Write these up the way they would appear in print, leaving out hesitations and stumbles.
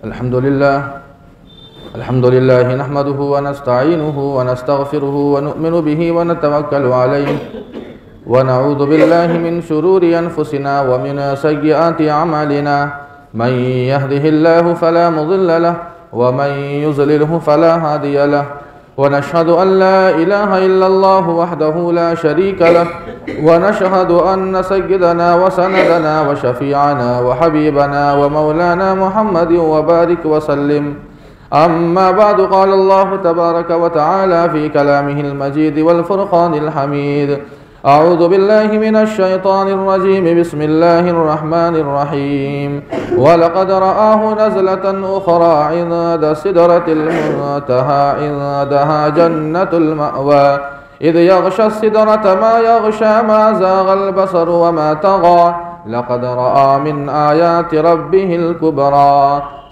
الحمد لله نحمده ونستعينه ونستغفره ونؤمن به ونتوكل عليه ونعوذ بالله من شرور أنفسنا ومن سيئات أعمالنا من يهده الله فلا مضل له ومن يضلله فلا هادي له ونشهد أن لا إله إلا الله وحده لا شريك له ونشهد أن سيدنا وسندنا وشفيعنا وحبيبنا ومولانا محمد وبارك وسلم. أما بعد قال الله تبارك وتعالى في كلامه المجيد والفرقان الحميد: أعوذ بالله من الشيطان الرجيم بسم الله الرحمن الرحيم. ولقد رآه نزلة أخرى عند سدرة المنتهى عندها جنة المأوى إذ يغشى السدرة ما يغشى ما زاغ البصر وما طغى لقد رأى من آيات ربه الكبرى.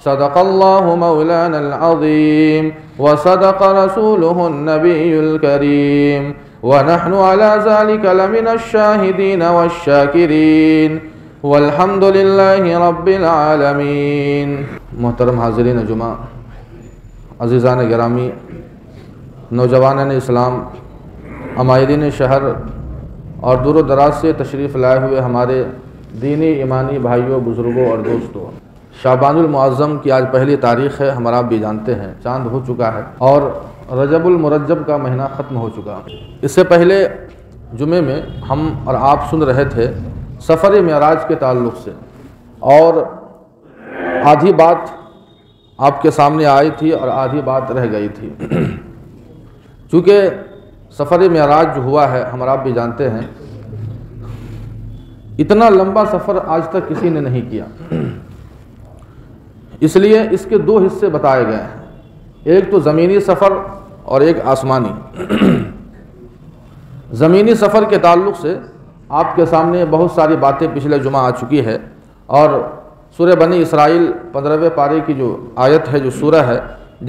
صدق الله مولانا العظيم وصدق رسوله النبي الكريم ونحن على ذلك لمن الشاهدين والشاكرين والحمد لله رب العالمين. محترم حاضرین جمعہ، عزیزان گرامی، نوجوانان اسلام، عمائدین شہر اور دور و دراز سے تشریف لائے ہوئے ہمارے دینی ایمانی بھائیوں، بزرگوں اور دوستوں، شعبان المعظم کی آج پہلی تاریخ ہے، ہم آپ بھی جانتے ہیں، چاند ہو چکا ہے اور رجب المرجب کا مہینہ ختم ہو چکا. اس سے پہلے جمعے میں ہم اور آپ سن رہے تھے سفر معراج کے تعلق سے، اور آدھی بات آپ کے سامنے آئی تھی اور آدھی بات رہ گئی تھی. چونکہ سفر معراج جو ہوا ہے، ہم آپ بھی جانتے ہیں، اتنا لمبا سفر آج تک کسی نے نہیں کیا، اس لیے اس کے دو حصے بتائے گئے ہیں، ایک تو زمینی سفر اور ایک آسمانی. زمینی سفر کے تعلق سے آپ کے سامنے بہت ساری باتیں پچھلے جمعہ آ چکی ہے، اور سورہ بنی اسرائیل 15ویں پارے کی جو آیت ہے، جو سورہ ہے،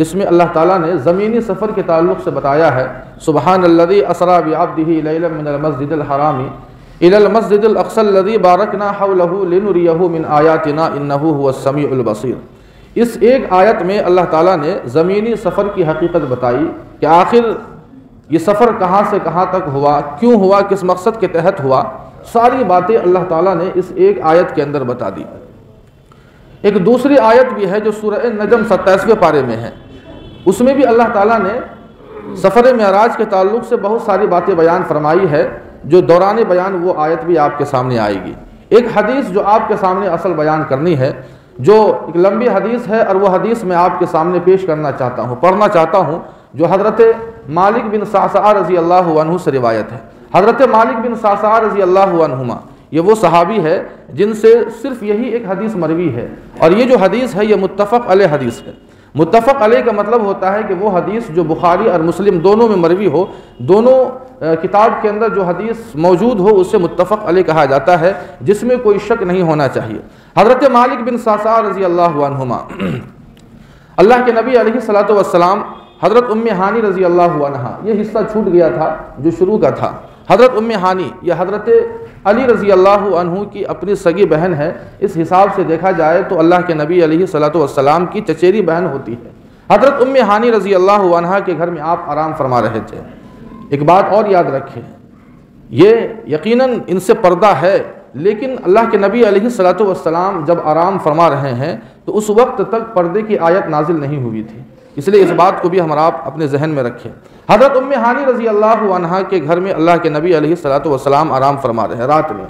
جس میں اللہ تعالیٰ نے زمینی سفر کے تعلق سے بتایا ہے: سبحان الذی اسری بعبدہ لیلا من المسجد الحرام الی المسجد الاقصی الذی بارکنا حولہ لنریہ من آیاتنا انہ هو السمیع البصیر. اس ایک آیت میں اللہ تعالیٰ نے زمینی سفر کی حقیقت بتائی کہ آخر یہ سفر کہاں سے کہاں تک ہوا، کیوں ہوا، کس مقصد کے تحت ہوا، ساری باتیں اللہ تعالیٰ نے اس ایک آیت کے اندر بتا دی. ایک دوسری آیت بھی ہے جو سورہ نجم 27ویں پارے میں ہے، اس میں بھی اللہ تعالیٰ نے سفر معراج کے تعلق سے بہت ساری باتیں بیان فرمائی ہے، جو دوران بیان وہ آیت بھی آپ کے سامنے آئے گی. ایک حدیث جو آپ کے سامنے اصل بیان کرنی ہے، جو ایک لمبی حدیث ہے، اور وہ حدیث میں آپ کے سامنے پیش کرنا چاہتا ہوں، پڑھنا چاہتا ہوں، جو حضرت مالک بن صعصعہ رضی اللہ عنہ سے روایت ہے. حضرت مالک بن صعصعہ رضی اللہ عنہما یہ وہ صحابی ہے جن سے صرف یہی ایک حدیث مروی ہے، اور یہ جو حدیث ہے یہ متفق علیہ حدیث ہے. متفق علیہ کا مطلب ہوتا ہے کہ وہ حدیث جو بخاری اور مسلم دونوں میں مروی ہو، دونوں کتاب کے اندر جو حدیث موجود ہو اسے متفق علیہ کہا جاتا ہے، جس میں کوئی شک نہیں ہونا چاہیے. حضرت مالک بن صعصعہ رضی اللہ عنہما، اللہ کے نبی علیہ الصلوۃ والسلام، حضرت ہانی رضی اللہ عنہا، یہ حصہ چھوٹ گیا تھا جو شروع کا تھا. حضرت ہانی یہ حضرت علی رضی اللہ عنہ کی اپنی سگی بہن ہے. اس حساب سے دیکھا جائے تو اللہ کے نبی علیہ الصلوۃ والسلام کی چچیری بہن ہوتی ہے. حضرت ہانی رضی اللہ عنہا کے گھر میں آپ آرام فرما رہے تھے. ایک بات اور یاد رکھیں، یہ یقیناً ان سے پردہ ہے، لیکن اللہ کے نبی علیہ الصلوۃ والسلام جب آرام فرما رہے ہیں تو اس وقت تک پردے کی آیت نازل نہیں ہوئی تھی، اس لیے اس بات کو بھی ہم آپ اپنے ذہن میں رکھیں. حضرت ہانی رضی اللہ عنہا کے گھر میں اللہ کے نبی علیہ الصلوۃ والسلام آرام فرما رہے ہیں. رات میں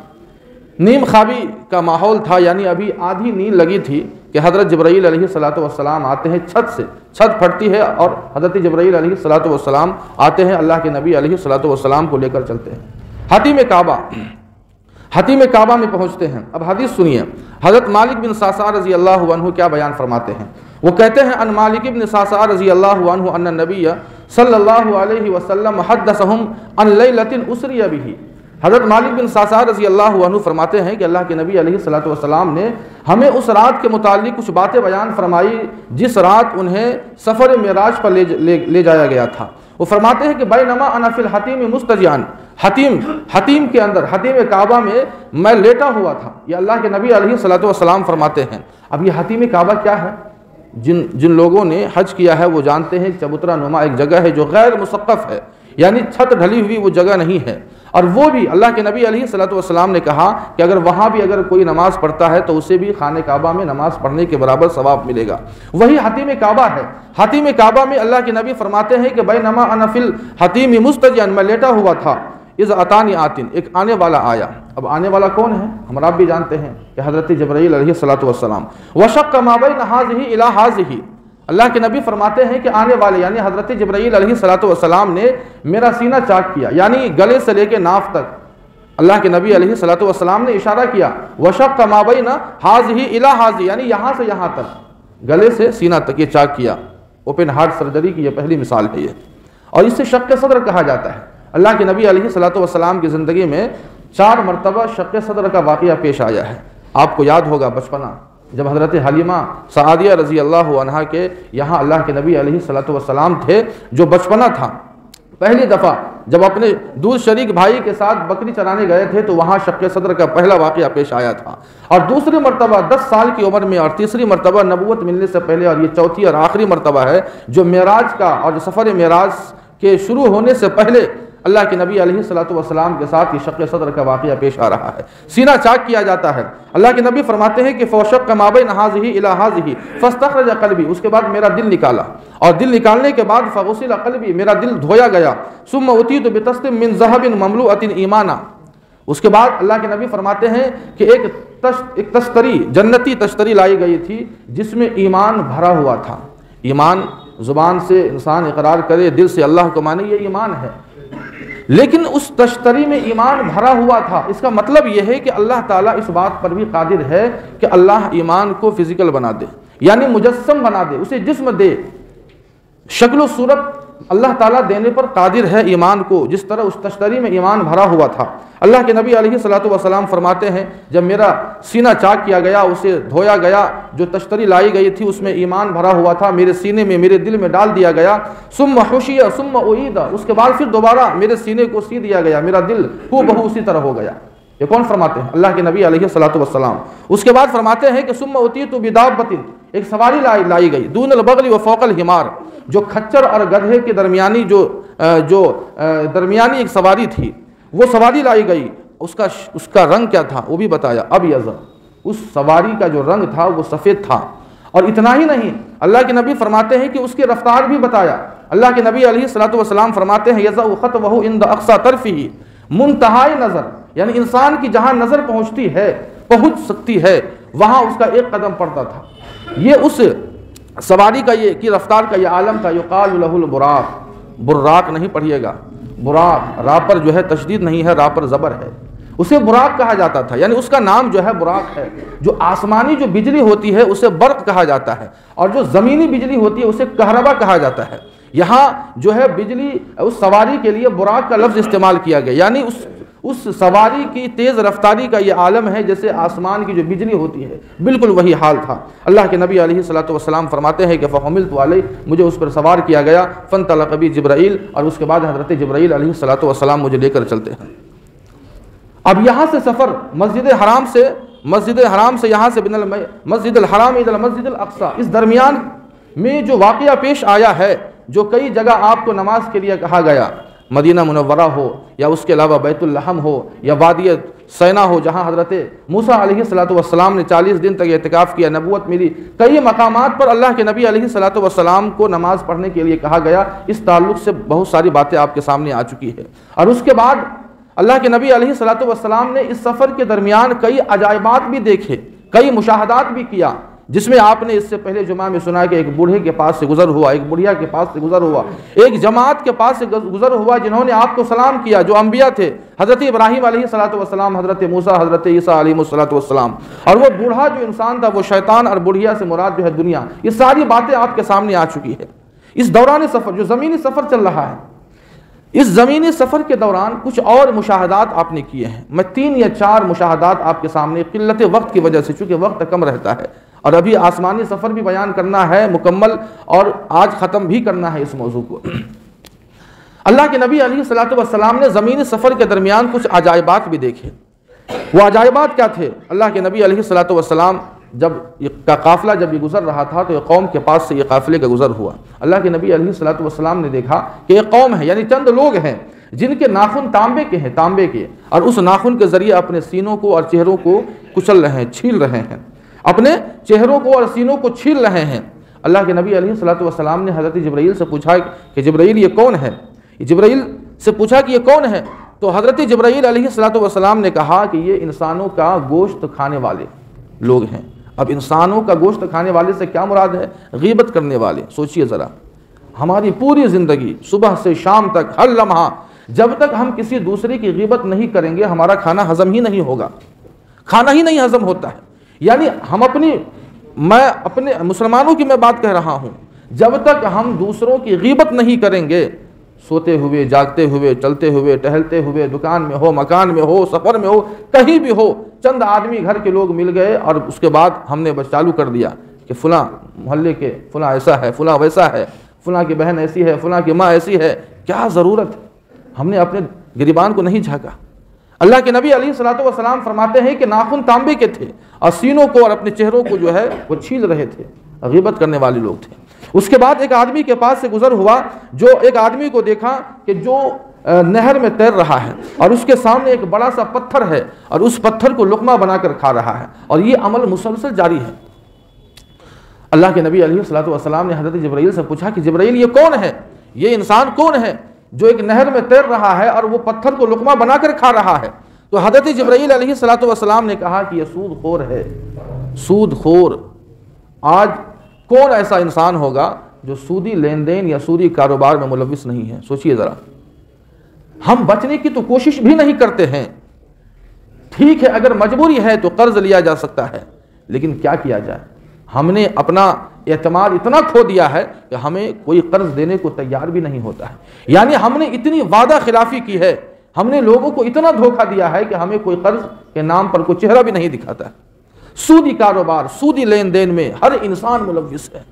نیم خوابی کا ماحول تھا، یعنی ابھی آدھی نیند لگی تھی کہ حضرت جبرائیل علیہ الصلوۃ والسلام آتے ہیں چھت سے، چھت پھٹتی ہے اور حضرت جبرائیل علیہ الصلوۃ والسلام آتے ہیں، اللہ کے نبی علیہ الصلوۃ والسلام کو لے کر چلتے ہیں. حتیم کعبہ میں پہنچتے ہیں. اب حدیث سنیے، حضرت مالک بن صعصعہ رضی اللہ عنہ کیا بیان فرماتے ہیں. وہ کہتے ہیں: ان مالک بن صعصعہ رضی اللہ عنہ ان النبی صلی اللہ علیہ وسلم حدثهم عن لیلۃ اسری بہ. حضرت مالک بن صعصعہ رضی اللہ عنہ فرماتے ہیں کہ اللہ کے نبی علیہ الصلوۃ والسلام نے ہمیں اس رات کے متعلق کچھ باتیں بیان فرمائی جس رات انہیں سفر معراج پر لے جایا گیا تھا. وہ فرماتے ہیں کہ بینما انا فی الحتیم مستجعا، حتیم کے اندر، حتیم کعبہ میں میں لیٹا ہوا تھا. یہ اللہ کے نبی علیہ الصلوۃ والسلام فرماتے ہیں. اب یہ حتیم کعبہ کیا ہے؟ جن لوگوں نے حج کیا ہے وہ جانتے ہیں چبوترا نما ایک جگہ ہے جو غیر مسقف ہے، یعنی چھت ڈھلی ہوئی وہ جگہ نہیں ہے، اور وہ بھی اللہ کے نبی علیہ الصلوۃ والسلام نے کہا کہ اگر وہاں بھی اگر کوئی نماز پڑھتا ہے تو اسے بھی خانہ کعبہ میں نماز پڑھنے کے برابر ثواب ملے گا۔ وہی حتیم کعبہ ہے، حتیم کعبہ میں اللہ کے نبی فرماتے ہیں کہ بینما انا فی الحتیم مستجعا، میں لیٹا ہوا تھا، اذ اتانی آتن، ایک آنے والا آیا۔ اب آنے والا کون ہے؟ ہم آپ بھی جانتے ہیں کہ حضرت جبرائیل علیہ الصلوۃ والسلام۔ وشق ما بین ھذہ الی ھذہ، اللہ کے نبی فرماتے ہیں کہ آنے والے یعنی حضرت جبرائیل علیہ الصلوۃ والسلام نے میرا سینہ چاک کیا، یعنی گلے سے لے کے ناف تک اللہ کے نبی علیہ الصلوۃ والسلام نے اشارہ کیا، وشق ما بین ھذہ الی ھذہ، یعنی یہاں سے یہاں تک، گلے سے سینہ تک یہ چاک کیا۔ اوپن ہارٹ سرجری کی یہ پہلی مثال ہے یہ، اور اس سے شق صدر کہا جاتا ہے۔ اللہ کے نبی علیہ الصلوۃ والسلام کی زندگی میں 4 مرتبہ شق صدر کا واقعہ پیش آیا ہے۔ آپ کو یاد ہوگا بچپنا جب حضرت حلیمہ سعدیہ رضی اللہ عنہا کے یہاں اللہ کے نبی علیہ الصلوۃ والسلام تھے، جو بچپنا تھا، پہلی دفعہ جب اپنے دودھ شریک بھائی کے ساتھ بکری چرانے گئے تھے تو وہاں شق صدر کا پہلا واقعہ پیش آیا تھا، اور دوسری مرتبہ 10 سال کی عمر میں، اور تیسری مرتبہ نبوت ملنے سے پہلے، اور یہ چوتھی اور آخری مرتبہ ہے جو معراج کا اور جو سفر معراج کے شروع ہونے سے پہلے اللہ کے نبی علیہ الصلوۃ والسلام کے ساتھ یہ شق صدر کا واقعہ پیش آ رہا ہے، سینہ چاک کیا جاتا ہے۔ اللہ کے نبی فرماتے ہیں کہ فوشق ما بین ھذہ الی ھذہ فاستخرج قلبی، اس کے بعد میرا دل نکالا، اور دل نکالنے کے بعد فغسل قلبی، میرا دل دھویا گیا، ثم اتیت بطست من ذهب مملوءۃ ایمانا، اس کے بعد اللہ کے نبی فرماتے ہیں کہ ایک تشتری، جنتی تشتری لائی گئی تھی جس میں ایمان بھرا ہوا تھا۔ ایمان زبان سے انسان اقرار کرے، دل سے اللہ کو مانے، یہ ایمان ہے، لیکن اس تشتری میں ایمان بھرا ہوا تھا۔ اس کا مطلب یہ ہے کہ اللہ تعالیٰ اس بات پر بھی قادر ہے کہ اللہ ایمان کو فزیکل بنا دے، یعنی مجسم بنا دے، اسے جسم دے، شکل و صورت اللہ تعالیٰ دینے پر قادر ہے ایمان کو، جس طرح اس تشتری میں ایمان بھرا ہوا تھا۔ اللہ کے نبی علیہ الصلوۃ والسلام فرماتے ہیں جب میرا سینہ چاک کیا گیا، اسے دھویا گیا، جو تشتری لائی گئی تھی اس میں ایمان بھرا ہوا تھا، میرے سینے میں، میرے دل میں ڈال دیا گیا، ثم حشی ثم اعید، اس کے بعد پھر دوبارہ میرے سینے کو سی دیا گیا، میرا دل ہو بہو اسی طرح ہو گیا۔ یہ کون فرماتے ہیں؟ اللہ کے نبی علیہ الصلوۃ والسلام۔ اس کے بعد فرماتے ہیں کہ ثم اتیت بدابۃ، ایک سواری لائی گئی، دون البغل وفوق الحمار، جو کھچر اور گدھے کے درمیانی جو درمیانی ایک سواری تھی، وہ سواری لائی گئی۔ اس کا رنگ کیا تھا وہ بھی بتایا، ابیض، اس سواری کا جو رنگ تھا وہ سفید تھا۔ اور اتنا ہی نہیں، اللہ کے نبی فرماتے ہیں کہ اس کی رفتار بھی بتایا۔ اللہ کے نبی علیہ الصلوۃ والسلام فرماتے ہیں یضع خطوہ عند اقصی طرفہ، منتہائی نظر، یعنی انسان کی جہاں نظر پہنچ سکتی ہے وہاں اس کا ایک قدم پڑتا تھا۔ یہ اس سواری کا کی رفتار کا یہ عالم تھا۔ یقال لہ البراق، براق نہیں پڑھیے گا، براق، را پر جو ہے تشدید نہیں ہے، را پر زبر ہے، اسے براق کہا جاتا تھا، یعنی اس کا نام جو ہے براق ہے۔ جو آسمانی جو بجلی ہوتی ہے اسے برق کہا جاتا ہے، اور جو زمینی بجلی ہوتی ہے اسے کہربا کہا جاتا ہے۔ یہاں جو ہے بجلی، اس سواری کے لیے براق کا لفظ استعمال کیا گیا، یعنی اس سواری کی تیز رفتاری کا یہ عالم ہے جیسے آسمان کی جو بجلی ہوتی ہے، بالکل وہی حال تھا۔ اللہ کے نبی علیہ الصلوۃ والسلام فرماتے ہیں کہ فحملت علیہ، مجھے اس پر سوار کیا گیا، فانطلق بی جبرائیل، اور اس کے بعد حضرت جبرائیل علیہ الصلوۃ والسلام مجھے لے کر چلتے ہیں۔ اب یہاں سے سفر مسجد حرام سے یہاں سے مسجد الحرام الى المسجد الاقصی، اس درمیان میں جو واقعہ پیش آیا ہے، جو کئی جگہ آپ کو نماز کے لیے کہا گیا، مدینہ منورہ ہو یا اس کے علاوہ بیت الحم ہو یا وادی سینا ہو جہاں حضرت موسیٰ علیہ الصلوۃ والسلام نے 40 دن تک اعتکاف کیا، نبوت ملی، کئی مقامات پر اللہ کے نبی علیہ الصلوۃ والسلام کو نماز پڑھنے کے لیے کہا گیا۔ اس تعلق سے بہت ساری باتیں آپ کے سامنے آ چکی ہے، اور اس کے بعد اللہ کے نبی علیہ الصلوۃ والسلام نے اس سفر کے درمیان کئی عجائبات بھی دیکھے، کئی مشاہدات بھی کیا، جس میں آپ نے اس سے پہلے جمعہ میں سنا کہ ایک بوڑھے کے پاس سے گزر ہوا، ایک بڑھیا کے پاس سے گزر ہوا، ایک جماعت کے پاس سے گزر ہوا جنہوں نے آپ کو سلام کیا، جو انبیاء تھے، حضرت ابراہیم علیہ الصلوۃ والسلام، حضرت موسیٰ، حضرت عیسیٰ علیہ الصلوۃ والسلام، اور وہ بوڑھا جو انسان تھا وہ شیطان، اور بڑھیا سے مراد جو ہے دنیا۔ یہ ساری باتیں آپ کے سامنے آ چکی ہے۔ اس دوران سفر جو زمینی سفر چل رہا ہے، اس زمینی سفر کے دوران کچھ اور مشاہدات آپ نے کیے ہیں۔ میں 3 یا 4 مشاہدات آپ کے سامنے قلت وقت کی وجہ سے، چونکہ وقت کم رہتا ہے اور ابھی آسمانی سفر بھی بیان کرنا ہے مکمل، اور آج ختم بھی کرنا ہے اس موضوع کو۔ اللہ کے نبی علیہ الصلوۃ والسلام نے زمینی سفر کے درمیان کچھ عجائبات بھی دیکھے۔ وہ عجائبات کیا تھے؟ اللہ کے نبی علیہ الصلوۃ والسلام جب یہ قافلہ جب یہ گزر رہا تھا تو یہ قوم کے پاس سے یہ قافلے کا گزر ہوا. اللہ کے نبی علیہ الصلوۃ والسلام نے دیکھا کہ یہ قوم ہے، یعنی چند لوگ ہیں جن کے ناخن تانبے کے ہیں، تانبے کے، اور اس ناخن کے ذریعے اپنے سینوں کو اور چہروں کو کچل رہے ہیں، چھیل رہے ہیں، اپنے چہروں کو اور سینوں کو چھیل رہے ہیں. اللہ کے نبی علیہ الصلوۃ والسلام نے حضرت جبرائیل سے پوچھا کہ جبرائیل یہ کون ہے؟ جبرائیل سے پوچھا کہ یہ کون ہے؟ تو حضرت جبرائیل علیہ الصلوۃ والسلام نے کہا کہ یہ انسانوں کا گوشت کھانے والے لوگ ہیں. اب انسانوں کا گوشت کھانے والے سے کیا مراد ہے؟ غیبت کرنے والے. سوچئے ذرا، ہماری پوری زندگی صبح سے شام تک ہر لمحہ جب تک ہم کسی دوسرے کی غیبت نہیں کریں گے ہمارا کھانا ہضم ہی نہیں ہوگا، کھانا ہی نہیں ہضم ہوتا ہے. یعنی ہم میں اپنے مسلمانوں کی میں بات کہہ رہا ہوں، جب تک ہم دوسروں کی غیبت نہیں کریں گے، سوتے ہوئے، جاگتے ہوئے، چلتے ہوئے، ٹہلتے ہوئے، دکان میں ہو، مکان میں ہو، سفر میں ہو، کہیں بھی ہو، چند آدمی گھر کے لوگ مل گئے اور اس کے بعد ہم نے بس چالو کر دیا کہ فلاں محلے کے فلاں ایسا ہے، فلاں ویسا ہے، فلاں کی بہن ایسی ہے، فلاں کی ماں ایسی ہے. کیا ضرورت ہے؟ ہم نے اپنے گریبان کو نہیں جھانکا. اللہ کے نبی علیہ الصلوۃ والسلام فرماتے ہیں کہ ناخن تانبے کے تھے اور سینوں کو اور اپنے چہروں کو جو ہے وہ چھیل رہے تھے، غیبت کرنے والے لوگ تھے. اس کے بعد ایک آدمی کے پاس سے گزر ہوا، جو ایک آدمی کو دیکھا کہ جو نہر میں تیر رہا ہے اور اس کے سامنے ایک بڑا سا پتھر ہے اور اس پتھر کو لقمہ بنا کر کھا رہا ہے، اور یہ عمل مسلسل جاری ہے. اللہ کے نبی علیہ الصلوۃ والسلام نے حضرت جبرائیل سے پوچھا کہ جبرائیل یہ کون ہے؟ یہ انسان کون ہے جو ایک نہر میں تیر رہا ہے اور وہ پتھر کو لقمہ بنا کر کھا رہا ہے؟ تو حضرت جبرائیل علیہ الصلوۃ والسلام نے کہا کہ یہ سود خور ہے، سود خور. آج کون ایسا انسان ہوگا جو سودی لین دین یا سودی کاروبار میں ملوث نہیں ہے؟ سوچئے ذرا. ہم بچنے کی تو کوشش بھی نہیں کرتے ہیں. ٹھیک ہے اگر مجبوری ہے تو قرض لیا جا سکتا ہے، لیکن کیا کیا جائے؟ ہم نے اپنا اعتماد اتنا کھو دیا ہے کہ ہمیں کوئی قرض دینے کو تیار بھی نہیں ہوتا ہے. یعنی ہم نے اتنی وعدہ خلافی کی ہے، ہم نے لوگوں کو اتنا دھوکہ دیا ہے کہ ہمیں کوئی قرض کے نام پر کوئی چہرہ بھی نہیں دکھاتا ہے. سودی کاروبار، سودی لین دین میں ہر انسان ملوث ہے.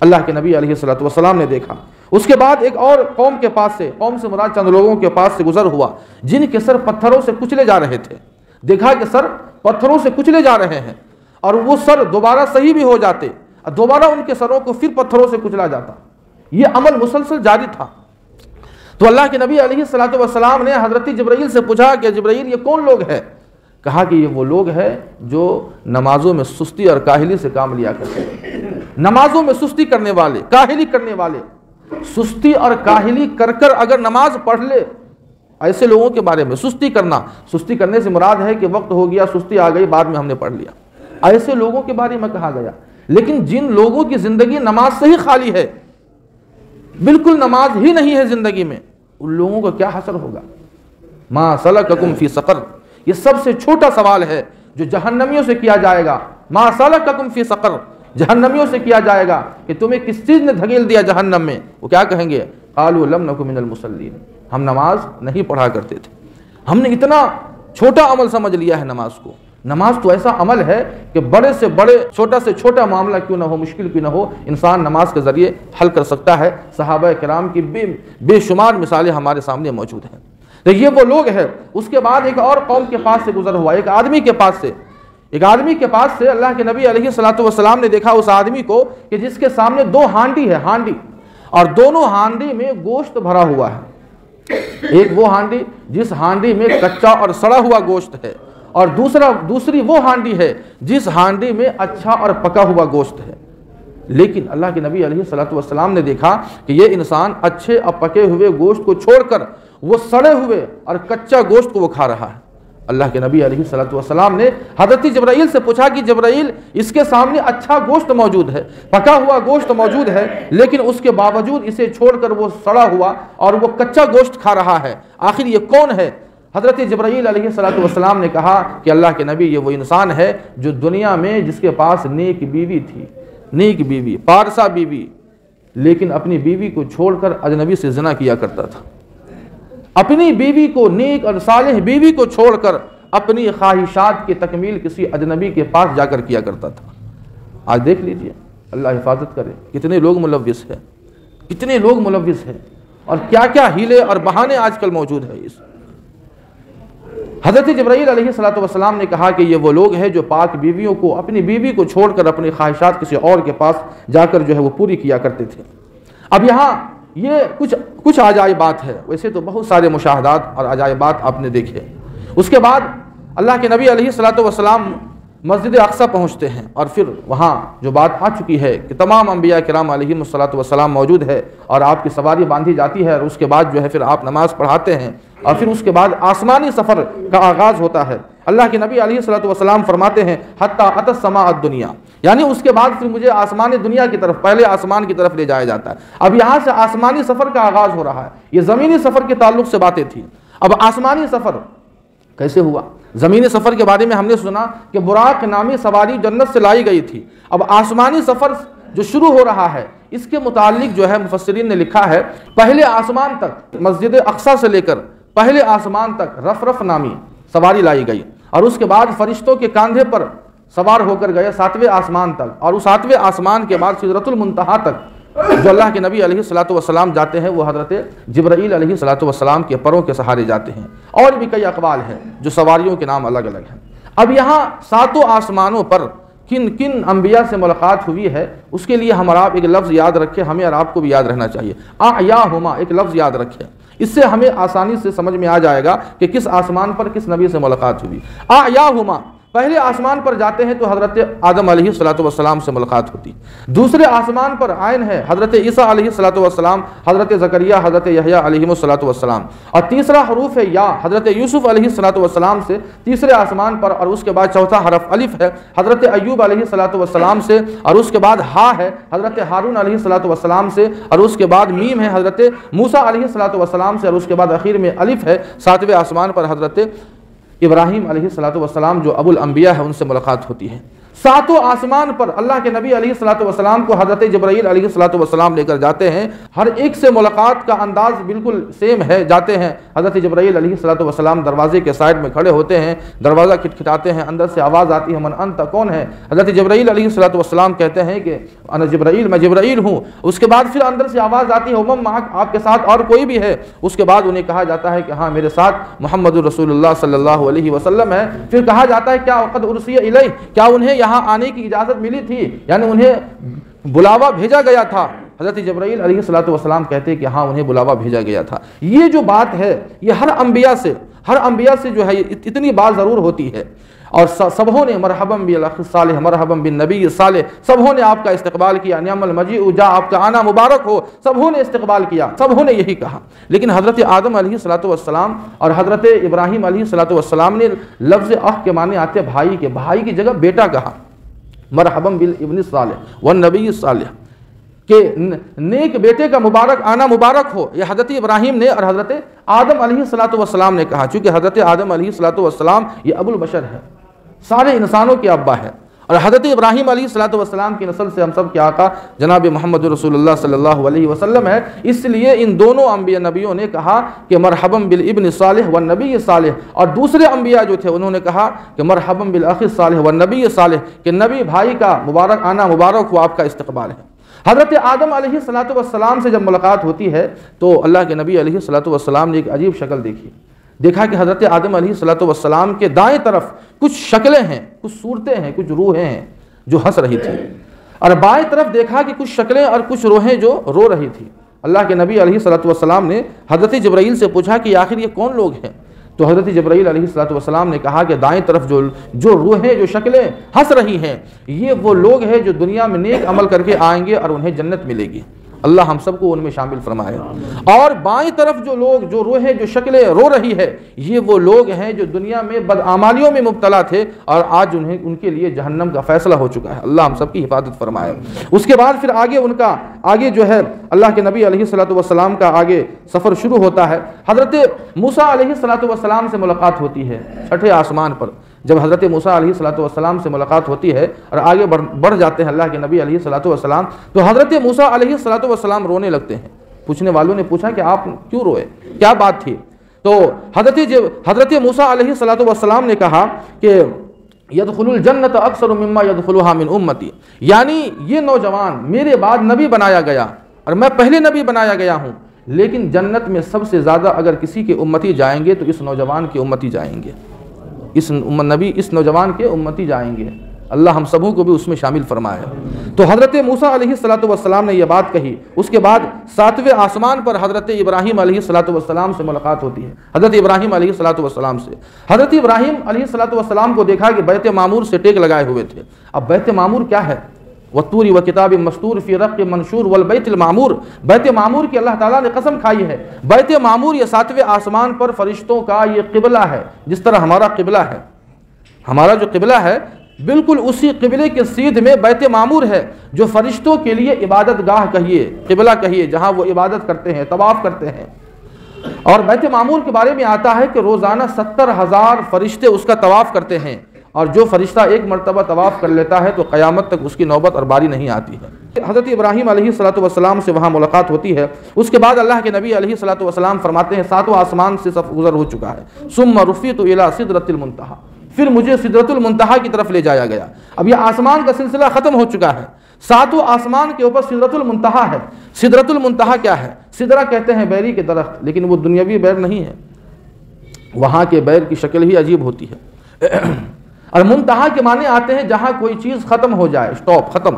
اللہ کے نبی علیہ الصلوۃ والسلام نے دیکھا. اس کے بعد ایک اور قوم کے پاس سے، قوم سے مراد چند لوگوں کے پاس سے گزر ہوا جن کے سر پتھروں سے کچلے جا رہے تھے. دیکھا کہ سر پتھروں سے کچلے جا رہے ہیں اور وہ سر دوبارہ صحیح بھی ہو جاتے، دوبارہ ان کے سروں کو پھر پتھروں سے کچلا جاتا. یہ عمل مسلسل جاری تھا. تو اللہ کے نبی علیہ الصلوۃ والسلام نے حضرت جبرائیل سے پوچھا کہ جبرائیل یہ کون لوگ ہیں؟ کہا کہ یہ وہ لوگ ہیں جو نمازوں میں سستی اور کاہلی سے کام لیا کرتے ہیں. نمازوں میں سستی کرنے والے، کاہلی کرنے والے. سستی اور کاہلی کر کر اگر نماز پڑھ لے، ایسے لوگوں کے بارے میں سستی کرنا، سستی کرنے سے مراد ہے کہ وقت ہو گیا، سستی آ گئی، بعد میں ہم نے پڑھ لیا، ایسے لوگوں کے بارے میں کہا گیا. لیکن جن لوگوں کی زندگی نماز سے ہی خالی ہے، بالکل نماز ہی نہیں ہے زندگی میں، ان لوگوں کو کیا حشر ہوگا؟ ما سلککم فی سقر، یہ سب سے چھوٹا سوال ہے جو جہنمیوں سے کیا جائے گا. ما سلککم فی سقر، جہنمیوں سے کیا جائے گا کہ تمہیں کس چیز نے دھکیل دیا جہنم میں. وہ کیا کہیں گے؟ قالوا لم نک من المصلین، ہم نماز نہیں پڑھا کرتے تھے. ہم نے اتنا چھوٹا عمل سمجھ لیا ہے نماز کو. نماز تو ایسا عمل ہے کہ بڑے سے بڑے، چھوٹا سے چھوٹا معاملہ کیوں نہ ہو، مشکل کیوں نہ ہو، انسان نماز کے ذریعے حل کر سکتا ہے. صحابہ کرام کی بے شمار مثالیں ہمارے سامنے موجود ہیں. تو یہ وہ لوگ ہیں. اس کے بعد ایک اور قوم کے پاس سے گزر ہوا، ایک آدمی کے پاس سے اللہ کے نبی علیہ الصلوۃ والسلام نے دیکھا اس آدمی کو کہ جس کے سامنے دو ہانڈی ہے، ہانڈی، اور دونوں ہانڈی میں گوشت بھرا ہوا ہے. ایک وہ ہانڈی جس ہانڈی میں کچا اور سڑا ہوا گوشت ہے، اور دوسری وہ ہانڈی ہے جس ہانڈی میں اچھا اور پکا ہوا گوشت ہے. لیکن اللہ کے نبی علیہ الصلوۃ والسلام نے دیکھا کہ یہ انسان اچھے اور پکے ہوئے گوشت کو چھوڑ کر وہ سڑے ہوئے اور کچا گوشت کو وہ کھا رہا ہے. اللہ کے نبی علیہ الصلوۃ والسلام نے حضرت جبرائیل سے پوچھا کہ جبرائیل اس کے سامنے اچھا گوشت موجود ہے، پکا ہوا گوشت موجود ہے، لیکن اس کے باوجود اسے چھوڑ کر وہ سڑا ہوا اور وہ کچا گوشت کھا رہا ہے، آخر یہ کون ہے؟ حضرت جبرائیل علیہ الصلوۃ والسلام نے کہا کہ اللہ کے نبی یہ وہ انسان ہے جو دنیا میں جس کے پاس نیک بیوی تھی، نیک بیوی، پارسا بیوی، لیکن اپنی بیوی کو چھوڑ کر اجنبی سے زنا کیا کرتا تھا. اپنی بیوی کو، نیک اور صالح بیوی کو چھوڑ کر اپنی خواہشات کی تکمیل کسی اجنبی کے پاس جا کر کیا کرتا تھا. آج دیکھ لیجئے، اللہ حفاظت کرے، کتنے لوگ ملوث ہیں، کتنے لوگ ملوث ہیں، اور کیا کیا ہیلے اور بہانے آج کل موجود ہیں. حضرت جبرائیل علیہ الصلوۃ والسلام نے کہا کہ یہ وہ لوگ ہیں جو پاک بیویوں کو، اپنی بیوی کو چھوڑ کر اپنی خواہشات کسی اور کے پاس جا کر جو ہے وہ پوری کیا کرتے تھے۔ اب یہاں یہ کچھ عجائبات ہے، ویسے تو بہت سارے مشاہدات اور عجائبات آپ نے دیکھے۔ اس کے بعد اللہ کے نبی علیہ الصلوۃ والسلام مسجد اقصیٰ پہنچتے ہیں، اور پھر وہاں جو بات آ چکی ہے کہ تمام انبیاء کرام علیہم الصلوۃ والسلام موجود ہے، اور آپ کی سواری باندھی جاتی ہے، اور اس کے بعد جو ہے پھر آپ نماز پڑھاتے ہیں، اور پھر اس کے بعد آسمانی سفر کا آغاز ہوتا ہے۔ اللہ کے نبی علیہ الصلوۃ والسلام فرماتے ہیں حتیٰ اتی السماء الدنیا، یعنی اس کے بعد پھر مجھے آسمان دنیا کی طرف، پہلے آسمان کی طرف لے جایا جاتا ہے۔ اب یہاں سے آسمانی سفر کا آغاز ہو رہا ہے، یہ زمینی سفر کے تعلق سے باتیں تھیں۔ اب آسمانی سفر کیسے ہوا؟ زمینی سفر کے بارے میں ہم نے سنا کہ براق نامی سواری جنت سے لائی گئی تھی۔ اب آسمانی سفر جو شروع ہو رہا ہے، اس کے متعلق جو ہے مفسرین نے لکھا ہے پہلے آسمان تک، مسجد اقصیٰ سے لے کر پہلے آسمان تک رف نامی سواری لائی گئی، اور اس کے بعد فرشتوں کے کاندھے پر سوار ہو کر گئے 7ویں آسمان تک، اور اس 7ویں آسمان کے بعد سدرۃ المنتہا تک جو اللہ کے نبی علیہ الصلوۃ والسلام جاتے ہیں، وہ حضرت جبرائیل علیہ الصلوۃ والسلام کے پروں کے سہارے جاتے ہیں۔ اور بھی کئی اقوال ہیں جو سواریوں کے نام الگ الگ ہیں۔ اب یہاں 7 آسمانوں پر کن کن انبیاء سے ملاقات ہوئی ہے، اس کے لیے ہم اور آپ ایک لفظ یاد رکھیں، ہمیں اور آپ کو بھی یاد رہنا چاہیے، اعیاہما، ایک لفظ یاد رکھیں، اس سے ہمیں آسانی سے سمجھ میں آ جائے گا کہ کس آسمان پر کس نبی سے ملاقات ہوئی۔ اعیاہما، پہلے آسمان پر جاتے ہیں تو حضرت آدم علیہ الصلوۃ والسلام سے ملاقات ہوتی، دوسرے آسمان پر عین ہے حضرت عیسیٰ علیہ الصلوۃ والسلام، حضرت زکریا، حضرت یحییٰ علیہ الصلوۃ والسلام، اور تیسرا حروف ہے یا، حضرت یوسف علیہ الصلوۃ والسلام سے تیسرے آسمان پر، اور اس کے بعد چوتھا حرف الف ہے حضرت ایوب علیہ الصلوۃ والسلام سے، اور اس کے بعد ہا ہے حضرت ہارون علیہ الصلوۃ والسلام سے، اور اس کے بعد میم ہے حضرت موسیٰ علیہ الصلوۃ والسلام سے، اور اس کے بعد اخیر میں الف ہے 7ویں آسمان پر حضرت ابراہیم علیہ الصلوۃ والسلام جو ابو الانبیاء ہے، ان سے ملاقات ہوتی ہے۔ 7 آسمان پر اللہ کے نبی علیہ الصلوۃ والسلام کو حضرت جبرائیل علیہ الصلوۃ والسلام لے کر جاتے ہیں، ہر ایک سے ملاقات کا انداز بالکل سیم ہے۔ جاتے ہیں حضرت جبرائیل علیہ الصلوۃ والسلام دروازے کے سائڈ میں کھڑے ہوتے ہیں، دروازہ کھٹکھٹاتے ہیں، اندر سے آواز آتی ہے من انت، کون ہے؟ حضرت جبرائیل علیہ الصلوۃ والسلام کہتے ہیں کہ انا جبرائیل، میں جبرائیل ہوں۔ اس کے بعد پھر اندر سے آواز آتی ہے ومن معک، آپ کے ساتھ اور کوئی بھی ہے؟ اس کے بعد انہیں کہا جاتا ہے کہ ہاں میرے ساتھ محمد رسول اللہ صلی اللہ علیہ وسلم ہے۔ پھر کہا جاتا ہے کیا وقد ارسی الیہ، کیا انہیں یہاں آنے کی اجازت ملی تھی، یعنی انہیں بلاوا بھیجا گیا تھا؟ حضرت جبرائیل علیہ الصلوۃ والسلام کہتے ہیں کہ ہاں انہیں بلاوا بھیجا گیا تھا۔ یہ جو بات ہے یہ ہر انبیاء سے جو ہے اتنی بات ضرور ہوتی ہے، اور سبوں نے مرحبا بالاخ الصالح، مرحبا بالنبی الصالح، سبوں نے آپ کا استقبال کیا، نعم المجیء جا، آپ کا آنا مبارک ہو، سبوں نے استقبال کیا، سبوں نے یہی کہا۔ لیکن حضرت آدم علیہ الصلوۃ والسلام اور حضرت ابراہیم علیہ الصلوۃ والسلام نے لفظ اخ کے معنی آتے بھائی کے، بھائی کی جگہ بیٹا کہا، مرحبا بالابن الصالح والنبی الصالح، کہ نیک بیٹے کا مبارک آنا مبارک ہو۔ یہ حضرت ابراہیم نے اور حضرت آدم علیہ الصلوۃ والسلام نے کہا، چونکہ حضرت آدم علیہ الصلوۃ والسلام یہ ابو البشر ہے، سارے انسانوں کے ابا ہے، اور حضرت ابراہیم علیہ الصلوۃ والسلام کی نسل سے ہم سب کے آقا جناب محمد رسول اللہ صلی اللہ علیہ وسلم ہے۔ اس لیے ان دونوں انبیاء نبیوں نے کہا کہ مرحبا بالابن صالح والنبی صالح، اور دوسرے انبیاء جو تھے انہوں نے کہا کہ مرحبا بالاخ صالح والنبی صالح، کہ نبی بھائی کا مبارک آنا مبارک ہو، آپ کا استقبال ہے۔ حضرت آدم علیہ الصلوۃ والسلام سے جب ملاقات ہوتی ہے تو اللہ کے نبی علیہ الصلوۃ والسلام نے ایک عجیب شکل دیکھا کہ حضرت آدم علیہ الصلوۃ والسلام کے دائیں طرف کچھ شکلیں ہیں، کچھ صورتیں ہیں، کچھ روحیں ہیں جو ہنس رہی تھیں، اور بائیں طرف دیکھا کہ کچھ شکلیں اور کچھ روحیں جو رو رہی تھیں۔ اللہ کے نبی علیہ الصلوۃ والسلام نے حضرت جبرائیل سے پوچھا کہ آخر یہ کون لوگ ہیں؟ تو حضرت جبرائیل علیہ الصلوۃ والسلام نے کہا کہ دائیں طرف جو روحیں، جو شکلیں ہنس رہی ہیں، یہ وہ لوگ ہیں جو دنیا میں نیک عمل کر کے آئیں گے اور انہیں جنت ملے گی، اللہ ہم سب کو ان میں شامل فرمائے۔ اور بائیں طرف جو روحیں، جو شکلیں رو رہی ہے، یہ وہ لوگ ہیں جو دنیا میں بدعمالیوں میں مبتلا تھے اور آج ان کے لیے جہنم کا فیصلہ ہو چکا ہے، اللہ ہم سب کی حفاظت فرمائے۔ اس کے بعد پھر آگے جو ہے اللہ کے نبی علیہ الصلوۃ والسلام کا آگے سفر شروع ہوتا ہے۔ حضرت موسیٰ علیہ الصلوۃ والسلام سے ملاقات ہوتی ہے 6 آسمان پر۔ جب حضرت موسیٰ علیہ الصلوۃ والسلام سے ملاقات ہوتی ہے اور آگے بڑھ جاتے ہیں اللہ کے نبی علیہ الصلوۃ والسلام، تو حضرت موسیٰ علیہ الصلوۃ والسلام رونے لگتے ہیں۔ پوچھنے والوں نے پوچھا کہ آپ کیوں روئے، کیا بات تھی؟ تو حضرت موسیٰ علیہ الصلوۃ والسلام نے کہا کہ یدخل الجنت اکثر مما یدخلها من امتی، یعنی یہ نوجوان میرے بعد نبی بنایا گیا اور میں پہلے نبی بنایا گیا ہوں، لیکن جنت میں سب سے زیادہ اگر کسی کے امتی جائیں گے تو اس نوجوان کے امتی جائیں گے۔ اس نوجوان کے امتی جائیں گے، اللہ ہم سبوں کو بھی اس میں شامل فرمائے۔ تو حضرت موسیٰ علیہ السلام نے یہ بات کہی، اس کے بعد 7ویں آسمان پر حضرت ابراہیم علیہ السلام سے ملاقات ہوتی ہے، حضرت ابراہیم علیہ السلام سے۔ حضرت ابراہیم علیہ السلام کو دیکھا کہ بیت معمور سے ٹیک لگائے ہوئے تھے۔ اب بیت معمور کیا ہے؟ وَالطُّورِ وَكِتَابٍ مَّسْطُورٍ فِي رَقٍّ مَّنشُورٍ وَالْبَيْتِ الْمَعْمُورِ، بیت معمور کی اللہ تعالیٰ نے قسم کھائی ہے۔ بیت معمور یہ 7ویں آسمان پر فرشتوں کا یہ قبلہ ہے، جس طرح ہمارا قبلہ ہے۔ ہمارا جو قبلہ ہے بالکل اسی قبلے کے سیدھ میں بیت معمور ہے، جو فرشتوں کے لیے عبادت گاہ کہیے، قبلہ کہیے، جہاں وہ عبادت کرتے ہیں، طواف کرتے ہیں۔ اور بیت معمور کے بارے میں آتا ہے کہ روزانہ 70,000 فرشتے اس کا طواف کرتے ہیں، اور جو فرشتہ ایک مرتبہ طواف کر لیتا ہے تو قیامت تک اس کی نوبت اور باری نہیں آتی ہے۔ حضرت ابراہیم علیہ السلام سے وہاں ملاقات ہوتی ہے۔ اس کے بعد اللہ کے نبی علیہ السلام فرماتے ہیں 7واں آسمان سے سب گزر ہو چکا ہے، ثم رفعت الی سدرۃ المنتہی، پھر مجھے سدرۃ المنتہی کی طرف لے جایا گیا۔ اب یہ آسمان کا سلسلہ ختم ہو چکا ہے، 7واں آسمان کے اوپر سدرۃ المنتہی ہے۔ سدرۃ المنتہی کیا ہے؟ سدرہ کہتے ہیں بیری کے درخت، لیکن وہ دنیاوی بیر نہیں ہے، وہاں کے بیر کی شکل ہی عجیب ہوتی ہے۔ اور منتہا کے معنی آتے ہیں جہاں کوئی چیز ختم ہو جائے، سٹاپ، ختم،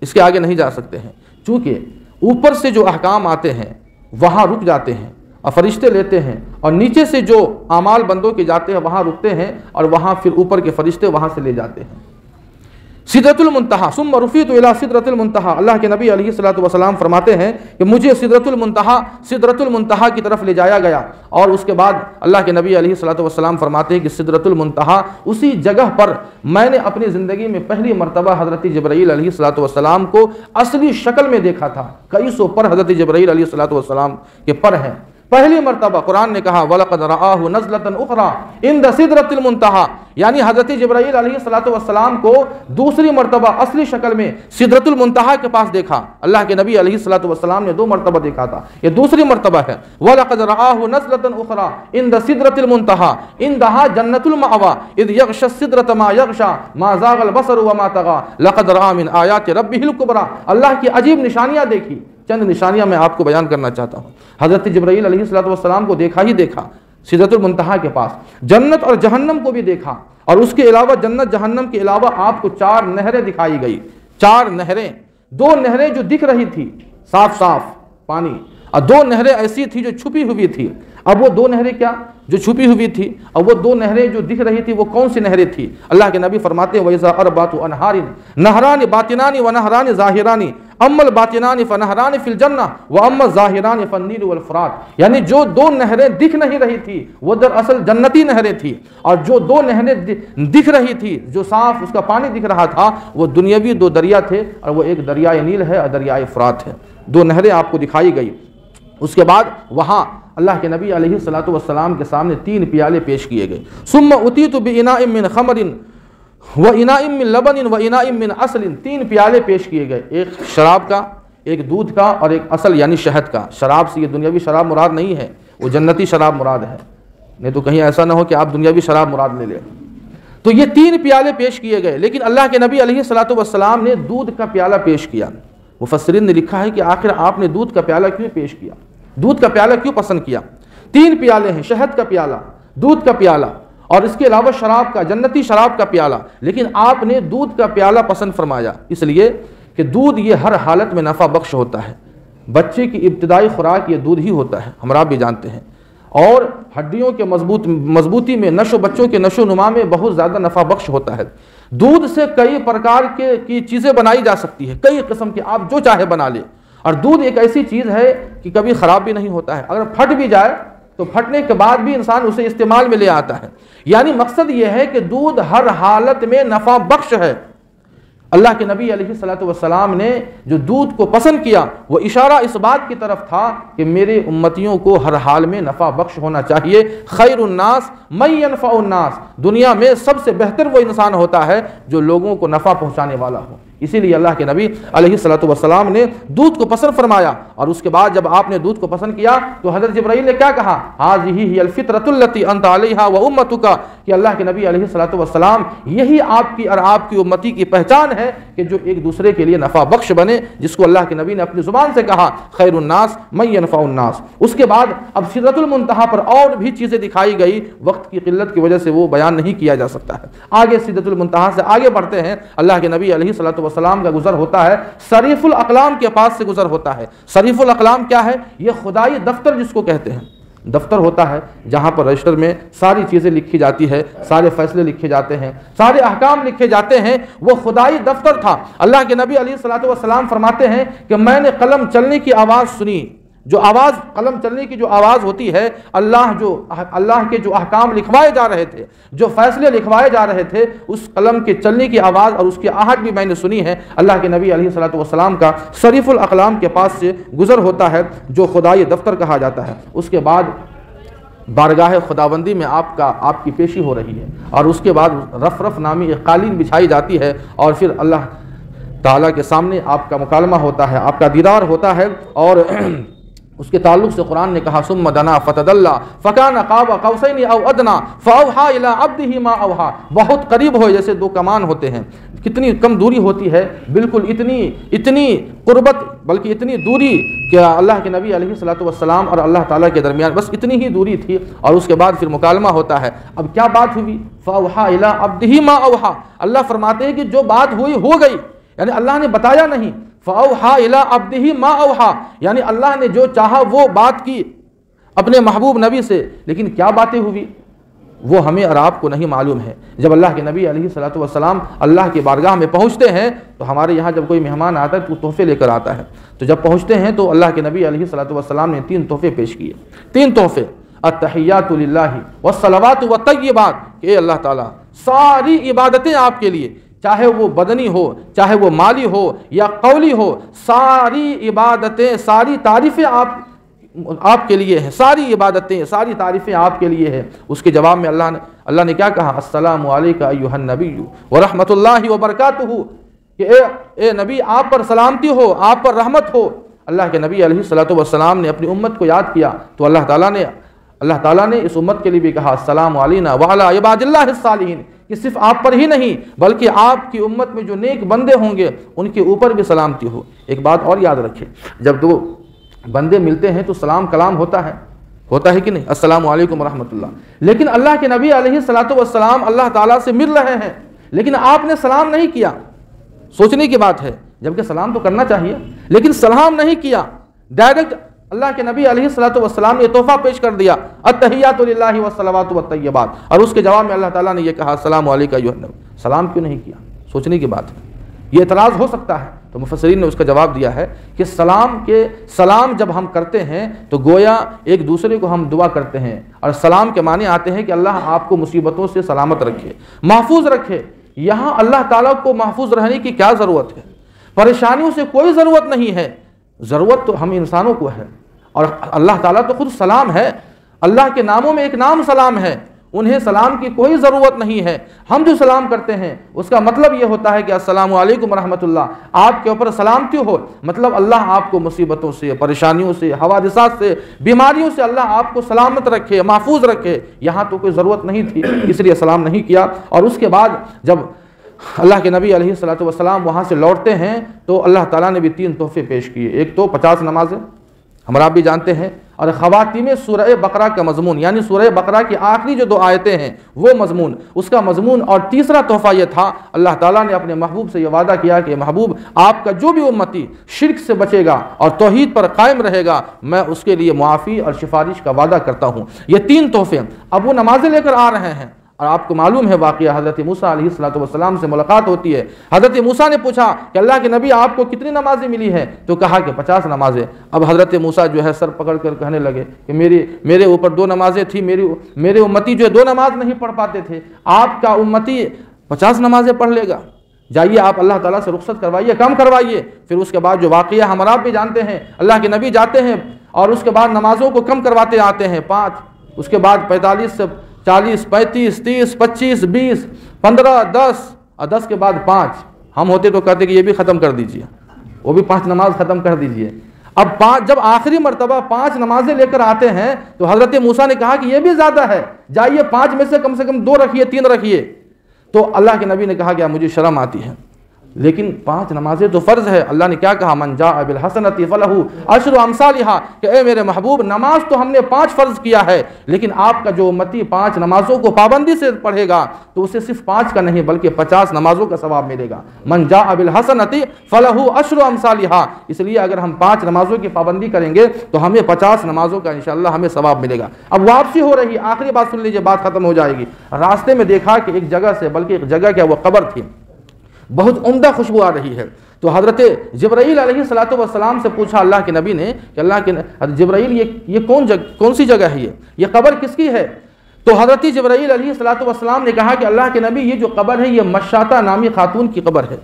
اس کے آگے نہیں جا سکتے ہیں۔ چونکہ اوپر سے جو احکام آتے ہیں وہاں رک جاتے ہیں اور فرشتے لیتے ہیں، اور نیچے سے جو اعمال بندوں کے جاتے ہیں وہاں رکتے ہیں، اور وہاں پھر اوپر کے فرشتے وہاں سے لے جاتے ہیں۔ سدرۃ المنتہی، ثم رفعت الی سدرۃ المنتہی، اللہ کے نبی علیہ السلام فرماتے ہیں کہ مجھے سدرۃ المنتہی کی طرف لے جایا گیا، اور اس کے بعد اللہ کے نبی علیہ السلام فرماتے ہیں کہ سدرۃ المنتہی اسی جگہ پر میں نے اپنی زندگی میں پہلی مرتبہ حضرت جبرائیل علیہ السلام کو اصلی شکل میں دیکھا تھا۔ کئی سو پر حضرت جبرائیل علیہ السلام کے پر ہیں۔ پہلی مرتبہ قرآن نے کہا وَلَقَدْ رَآهُ نَزْلَةً أُخْرَىٰ عِنْدَ سِدْرَةِ الْمُنتَهَىٰ، یعنی حضرت جبرائیل علیہ السلام کو دوسری مرتبہ اصلی شکل میں سدرۃ المنتہی کے پاس دیکھا۔ اللہ کے نبی علیہ السلام نے 2 مرتبہ دیکھا تھا، یہ دوسری مرتبہ ہے۔ وَلَقَدْ رَآهُ نَزْلَةً أُخْرَىٰ عِنْدَ سِدْرَةِ الْمُنتَهَىٰ عِنْدَهَا جَنَّةُ الْمَأْوَىٰ إِذْ يَغْشَى السِّدْرَةَ مَا يَغْشَىٰ مَا زَاغَ الْبَصَرُ وَمَا طَغَىٰ لَقَدْ رَأَىٰ مِنْ آيَاتِ رَبِّهِ الْكُبْرَىٰ، اللہ کی عجیب نشانیاں دیکھی۔ چند نشانیاں میں آپ کو بیان کرنا چاہتا ہوں۔ حضرت جبرائیل علیہ السلام کو دیکھا ہی دیکھا سدرۃ المنتہی کے پاس، جنت اور جہنم کو بھی دیکھا، اور اس کے علاوہ جنت جہنم کے علاوہ آپ کو 4 نہریں دکھائی گئی، 4 نہریں، 2 نہریں جو دکھ رہی تھی صاف صاف پانی، اور 2 نہریں ایسی تھی جو چھپی ہوئی تھی۔ اب وہ 2 نہریں کیا جو چھپی ہوئی تھی، اور وہ 2 نہریں جو دکھ رہی تھی وہ کون سی نہریں تھی؟ اللہ کے نبی فرماتے ہیں وَإِذَا أَرْبَعَةُ أَنْهَارٍ نَهْرَانِ بَاطِنَانِ وَنَهْرَانِ ظَاهِرَانِ أَمَّا الْبَاطِنَانِ فَنَهْرَانِ فِي الْجَنَّةِ وَأَمَّا الظَّاهِرَانِ فَالنِّيلُ وَالْفُرَاتُ، یعنی جو 2 نہریں دکھ نہیں رہی تھی وہ دراصل جنتی نہریں تھی، اور جو 2 نہریں دکھ رہی تھی جو صاف اس کا پانی دکھ رہا تھا وہ دنیاوی 2 دریا تھے، اور وہ ایک دریائے نیل ہے اور دریائے فرات ہے۔ 2 نہریں آپ کو دکھائی گئی۔ اس کے بعد وہاں اللہ کے نبی علیہ السلام کے سامنے 3 پیالے پیش کیے گئے۔ ثم اتیت باناء من خمر واناء من لبن واناء من عسل، 3 پیالے پیش کیے گئے، ایک شراب کا، ایک دودھ کا، اور ایک عسل یعنی شہد کا۔ شراب سے یہ دنیاوی شراب مراد نہیں ہے، وہ جنتی شراب مراد ہے، نہیں تو کہیں ایسا نہ ہو کہ آپ دنیاوی شراب مراد لے لیں۔ تو یہ 3 پیالے پیش کیے گئے، لیکن اللہ کے نبی علیہ السلام نے دودھ کا پیالہ پیش کیا۔ مفسرین نے لکھا ہے کہ آخر آپ نے دودھ کا پیالہ کیوں پیش کیا، دودھ کا پیالہ کیوں پسند کیا؟ 3 پیالے ہیں، شہد کا پیالہ، دودھ کا پیالہ، اور اس کے علاوہ شراب کا، جنتی شراب کا پیالہ، لیکن آپ نے دودھ کا پیالہ پسند فرمایا، اس لیے کہ دودھ یہ ہر حالت میں نفع بخش ہوتا ہے۔ بچے کی ابتدائی خوراک یہ دودھ ہی ہوتا ہے، ہم آپ بھی جانتے ہیں، اور ہڈیوں کے مضبوطی میں، بچوں کے نشو و نما میں بہت زیادہ نفع بخش ہوتا ہے۔ دودھ سے کئی پرکار کی چیزیں بنائی جا سکتی ہے، کئی قسم کی، آپ جو چاہے بنا لیں، اور دودھ ایک ایسی چیز ہے کہ کبھی خراب بھی نہیں ہوتا ہے، اگر پھٹ بھی جائے تو پھٹنے کے بعد بھی انسان اسے استعمال میں لے آتا ہے۔ یعنی مقصد یہ ہے کہ دودھ ہر حالت میں نفع بخش ہے۔ اللہ کے نبی علیہ السلام نے جو دودھ کو پسند کیا وہ اشارہ اس بات کی طرف تھا کہ میرے امتیوں کو ہر حال میں نفع بخش ہونا چاہیے۔ خیر الناس من ينفع الناس، دنیا میں سب سے بہتر وہ انسان ہوتا ہے جو لوگوں کو نفع پہنچانے والا ہو۔ اسی لیے اللہ کے نبی علیہ الصلوۃ والسلام نے دودھ کو پسند فرمایا، اور اس کے بعد جب آپ نے دودھ کو پسند کیا تو حضرت جبرائیل نے کیا کہا؟ ھذہ ہی الفطرۃ التی انت علیہا وامتک، کہ اللہ کے نبی علیہ الصلوۃ والسلام یہی آپ کی اور آپ کی امتی کی پہچان ہے کہ جو ایک دوسرے کے لیے نفع بخش بنے، جس کو اللہ کے نبی نے اپنی زبان سے کہا خیر الناس من ينفع الناس۔ اس کے بعد اب سدرۃ المنتہا پر اور بھی چیزیں دکھائی گئی، وقت کی قلت کی وجہ سے وہ بیان نہیں کیا جا سکتا ہے۔ آگے سدرۃ المنتہا سے آگے بڑھتے ہیں، اللہ کے نبی علیہ الصلوۃ والسلام کا گزر ہوتا ہے صریف الاقلام کے پاس سے گزر ہوتا ہے۔ صریف الاقلام کیا ہے؟ یہ خدائی دفتر جس کو کہتے ہیں، دفتر ہوتا ہے جہاں پر رجسٹر میں ساری چیزیں لکھی جاتی ہے، سارے فیصلے لکھے جاتے ہیں، سارے احکام لکھے جاتے ہیں، وہ خدائی دفتر تھا۔ اللہ کے نبی علیہ الصلوۃ والسلام فرماتے ہیں کہ میں نے قلم چلنے کی آواز سنی، جو آواز قلم چلنے کی جو آواز ہوتی ہے، اللہ کے جو احکام لکھوائے جا رہے تھے، جو فیصلے لکھوائے جا رہے تھے، اس قلم کے چلنے کی آواز اور اس کی آہٹ بھی میں نے سنی ہے۔ اللہ کے نبی علیہ الصلوۃ والسلام کا صریف الاقلام کے پاس سے گزر ہوتا ہے، جو خدائی دفتر کہا جاتا ہے۔ اس کے بعد بارگاہ خداوندی میں آپ کی پیشی ہو رہی ہے، اور اس کے بعد رف رف نامی ایک قالین بچھائی جاتی ہے، اور پھر اللہ تعالیٰ کے سامنے آپ کا مکالمہ ہوتا ہے، آپ کا دیدار ہوتا ہے۔ اور اس کے تعلق سے قرآن نے کہا ثم دنا فتدلى فكان قاب قوسين او ادنى فاوحى الى عبده ما اوحى، بہت قریب ہوئے جیسے دو کمان ہوتے ہیں، کتنی کم دوری ہوتی ہے، بالکل اتنی قربت، بلکہ اتنی دوری کہ اللہ کے نبی علیہ الصلوۃ والسلام اور اللہ تعالیٰ کے درمیان بس اتنی ہی دوری تھی، اور اس کے بعد پھر مکالمہ ہوتا ہے۔ اب کیا بات ہوئی؟ فاوحى الى عبده ما اوحى، اللہ فرماتے ہیں کہ جو بات ہوئی ہو گئی، یعنی اللہ نے بتایا نہیں۔ فَأَوْحَى إِلَىٰ عَبْدِهِ مَا أَوْحَىٰ، یعنی اللہ نے جو چاہا وہ بات کی اپنے محبوب نبی سے، لیکن کیا باتیں ہوئی وہ ہمیں اور آپ کو نہیں معلوم ہے۔ جب اللہ کے نبی علیہ الصلوۃ والسلام اللہ کی بارگاہ میں پہنچتے ہیں تو ہمارے یہاں جب کوئی مہمان آتا ہے تو تحفے لے کر آتا ہے، تو جب پہنچتے ہیں تو اللہ کے نبی علیہ الصلوۃ والسلام نے 3 تحفے پیش کیے، 3 تحفے، التحیات للہ والصلوات والطیبات، کہ اے اللہ تعالیٰ ساری عبادتیں آپ کے لیے، چاہے وہ بدنی ہو، چاہے وہ مالی ہو یا قولی ہو، ساری عبادتیں، ساری تعریفیں آپ کے لیے ہیں، ساری عبادتیں، ساری تعریفیں آپ کے لیے ہیں۔ اس کے جواب میں اللہ نے کیا کہا؟ السلام علیکہ ایھا النبی ورحمۃ اللہ وبرکاتہ، کہ اے نبی آپ پر سلامتی ہو، آپ پر رحمت ہو۔ اللہ کے نبی علیہ الصلوۃ والسلام نے اپنی امت کو یاد کیا تو اللہ تعالیٰ نے اس امت کے لیے بھی کہا السلام علینا وعلی عباد اللہ الصالحین، کہ صرف آپ پر ہی نہیں بلکہ آپ کی امت میں جو نیک بندے ہوں گے ان کے اوپر بھی سلامتی ہو۔ ایک بات اور یاد رکھیں، جب 2 بندے ملتے ہیں تو سلام کلام ہوتا ہے کہ نہیں؟ السلام علیکم ورحمۃ اللہ، لیکن اللہ کے نبی علیہ الصلوۃ والسلام اللہ تعالیٰ سے مل رہے ہیں لیکن آپ نے سلام نہیں کیا۔ سوچنے کی بات ہے، جبکہ سلام تو کرنا چاہیے لیکن سلام نہیں کیا، ڈائریکٹ اللہ کے نبی علیہ الصلوۃ والسلام نے تحفہ پیش کر دیا التحیات للہ والصلوات والطیبات، اور اس کے جواب میں اللہ تعالیٰ نے یہ کہا السلام علیکم ایھا النبی۔ سلام کیوں نہیں کیا؟ سوچنے کی بات ہے، یہ اعتراض ہو سکتا ہے، تو مفسرین نے اس کا جواب دیا ہے کہ سلام جب ہم کرتے ہیں تو گویا ایک دوسرے کو ہم دعا کرتے ہیں، اور سلام کے معنی آتے ہیں کہ اللہ آپ کو مصیبتوں سے سلامت رکھے، محفوظ رکھے۔ یہاں اللہ تعالیٰ کو محفوظ رہنے کی کیا ضرورت ہے؟ پریشانیوں سے کوئی ضرورت نہیں ہے، ضرورت تو ہم انسانوں کو ہے، اور اللہ تعالیٰ تو خود سلام ہے، اللہ کے ناموں میں ایک نام سلام ہے، انہیں سلام کی کوئی ضرورت نہیں ہے۔ ہم جو سلام کرتے ہیں اس کا مطلب یہ ہوتا ہے کہ السلام علیکم ورحمۃ اللہ، آپ کے اوپر سلامتی ہو، مطلب اللہ آپ کو مصیبتوں سے، پریشانیوں سے، حوادثات سے، بیماریوں سے اللہ آپ کو سلامت رکھے، محفوظ رکھے۔ یہاں تو کوئی ضرورت نہیں تھی، اس لیے سلام نہیں کیا۔ اور اس کے بعد جب اللہ کے نبی علیہ الصلوۃ والسلام وہاں سے لوٹتے ہیں تو اللہ تعالیٰ نے بھی 3 تحفے پیش کیے، ایک تو 50 نمازیں، ہمارا بھی جانتے ہیں، اور خواتین سورہ بقرہ کا مضمون، یعنی سورہ بقرہ کی آخری جو 2 آیتیں ہیں وہ مضمون، اس کا مضمون۔ اور تیسرا تحفہ یہ تھا، اللہ تعالیٰ نے اپنے محبوب سے یہ وعدہ کیا کہ محبوب آپ کا جو بھی امتی شرک سے بچے گا اور توحید پر قائم رہے گا میں اس کے لیے معافی اور سفارش کا وعدہ کرتا ہوں۔ یہ 3 تحفے، اب وہ نمازیں لے کر آ رہے ہیں، اور آپ کو معلوم ہے واقعہ حضرت موسیٰ علیہ الصلوۃ والسلام سے ملاقات ہوتی ہے۔ حضرت موسیٰ نے پوچھا کہ اللہ کے نبی آپ کو کتنی نمازیں ملی ہیں؟ تو کہا کہ 50 نمازیں۔ اب حضرت موسیٰ جو ہے سر پکڑ کر کہنے لگے کہ میرے اوپر 2 نمازیں تھیں، میرے امتی جو ہے 2 نماز نہیں پڑھ پاتے تھے، آپ کا امتی 50 نمازیں پڑھ لے گا؟ جائیے آپ اللہ تعالیٰ سے رخصت کروائیے، کم کروائیے۔ پھر اس کے بعد جو واقعہ ہم آپ بھی جانتے ہیں، اللہ کے نبی جاتے ہیں اور اس کے بعد نمازوں کو کم کرواتے آتے ہیں 5، اس کے بعد 45 سے 40 35 30 25 20 15 10 اور 10 کے بعد 5، ہم ہوتے تو کہتے کہ یہ بھی ختم کر دیجئے، وہ بھی 5 نماز ختم کر دیجئے۔ اب جب آخری مرتبہ 5 نمازیں لے کر آتے ہیں تو حضرت موسیٰ نے کہا کہ یہ بھی زیادہ ہے، جائیے 5 میں سے کم 2 رکھیے، 3 رکھیے۔ تو اللہ کے نبی نے کہا کہ مجھے شرم آتی ہے، لیکن 5 نمازیں تو فرض ہے۔ اللہ نے کیا کہا؟ من جاء بالحسنۃ فلہ عشر امثالھا، کہ اے میرے محبوب نماز تو ہم نے 5 فرض کیا ہے، لیکن آپ کا جو امتی 5 نمازوں کو پابندی سے پڑھے گا تو اسے صرف 5 کا نہیں بلکہ 50 نمازوں کا ثواب ملے گا۔ من جاء بالحسنۃ فلہ عشر امثالھا، اس لیے اگر ہم 5 نمازوں کی پابندی کریں گے تو ہمیں 50 نمازوں کا انشاءاللہ ہمیں ثواب ملے گا۔ اب واپسی ہو رہی، آخری بات سن لیجیے، بات ختم ہو جائے گی۔ راستے میں دیکھا کہ ایک جگہ سے، بلکہ ایک جگہ کیا وہ قبر تھی، بہت عمدہ خوشبو آ رہی ہے۔ تو حضرت جبرائیل علیہ السلام سے پوچھا اللہ کے نبی نے کہ اللہ کے جبرائیل یہ کون سی جگہ ہے، یہ قبر کس کی ہے؟ تو حضرت جبرائیل علیہ السلام نے کہا کہ اللہ کے نبی یہ جو قبر ہے یہ مشاطہ نامی خاتون کی قبر ہے۔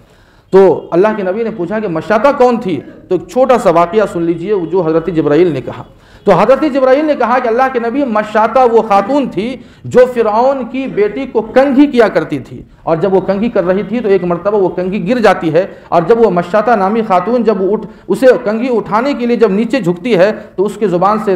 تو اللہ کے نبی نے پوچھا کہ مشاطہ کون تھی؟ تو ایک چھوٹا سا واقعہ سن لیجئے جو حضرت جبرائیل نے کہا۔ تو حضرت جبرائیل نے کہا کہ اللہ کے نبی مشاطہ وہ خاتون تھی جو فرعون کی بیٹی کو کنگھی کیا کرتی تھی، اور جب وہ کنگھی کر رہی تھی تو ایک مرتبہ وہ کنگھی گر جاتی ہے، اور جب وہ مشاطہ نامی خاتون جب اسے کنگھی اٹھانے کے لیے جب نیچے جھکتی ہے تو اس کے زبان سے